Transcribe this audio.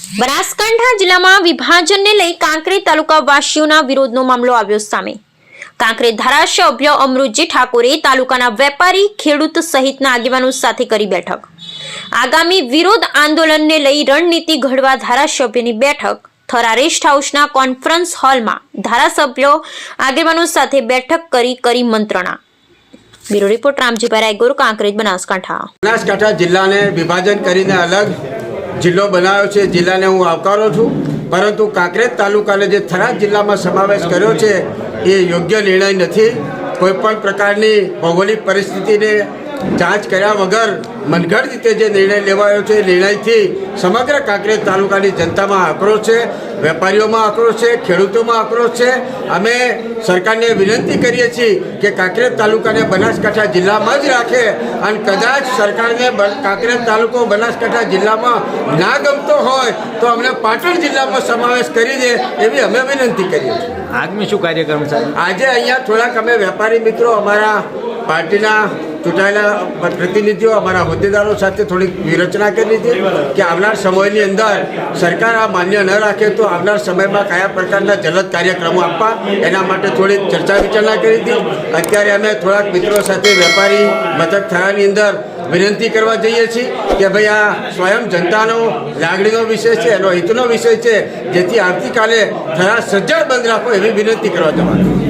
બનાસકાંઠા જિલ્લામાં વિભાજનને લઈ કાંકરેજ તાલુકા વાસીઓના વિરોધનો મામલો આવ્યો સામે। કાંકરેજ ધારાસભ્ય અમૃતજી ઠાકોરે તાલુકાના વેપારી, ખેડૂત સહિતના આગેવાનો સાથે કરી બેઠક। આગામી વિરોધ આંદોલનને લઈ રણનીતિ ઘડવા ધારાસભ્યની બેઠક થરા રેસ્ટ હાઉસના કોન્ફરન્સ હોલમાં ધારાસભ્યો આગેવાનો સાથે બેઠક કરી મંત્રણા। Bureau report Ramjibhai Raigor, Kankrej, Banaskantha. બનાસકાંઠા જિલ્લાને વિભાજન કરીને અલગ જિલ્લો બનાવ્યો છે। જિલ્લાને હું આવકારું છું, પરંતુ કાંકરેજ તાલુકાને જે થરાદ જિલ્લામાં સમાવેશ કર્યો છે એ યોગ્ય નિર્ણય નથી। કોઈપણ પ્રકારની ભૌગોલિક પરિસ્થિતિને જાંચ કર્યા વગર મનગઢ રીતે જે નિર્ણય લેવાયો છે એ નિર્ણયથી સમગ્ર કાંકરેજ તાલુકાની જનતામાં આક્રોશ છે, વેપારીઓમાં આક્રોશ છે, ખેડૂતોમાં આક્રોશ છે। અમે સરકારને વિનંતી કરીએ છીએ કે કાંકરેજ તાલુકાને બનાસકાંઠા જિલ્લામાં જ રાખે અને કદાચ સરકારને કાંકરેજ તાલુકો બનાસકાંઠા જિલ્લામાં ના ગમતો હોય તો અમને પાટણ જિલ્લામાં સમાવેશ કરી દે એવી અમે વિનંતી કરીએ છીએ। આગામી શું કાર્યક્રમ છે? આજે અહીંયા થોડાક અમે વેપારી મિત્રો, અમારા પાર્ટીના ચૂંટાયેલા પ્રતિનિધિઓ, અમારા હોદ્દેદારો સાથે થોડીક વિરચના કરી હતી કે આવનાર સમયની અંદર સરકાર આ માન્ય ન રાખે તો આવનાર સમયમાં કયા પ્રકારના જલદ કાર્યક્રમો આપવા એના માટે થોડીક ચર્ચા વિચારણા કરી હતી। અત્યારે અમે થોડાક મિત્રો સાથે વેપારી મથક થરાની અંદર વિનંતી કરવા જઈએ છીએ કે ભાઈ આ સ્વયં જનતાનો લાગણીનો વિષય છે, એનો હિતનો વિષય છે, જેથી આવતીકાલે થરા સજ્જડ બંધ રાખો એવી વિનંતી કરવા જવાનું।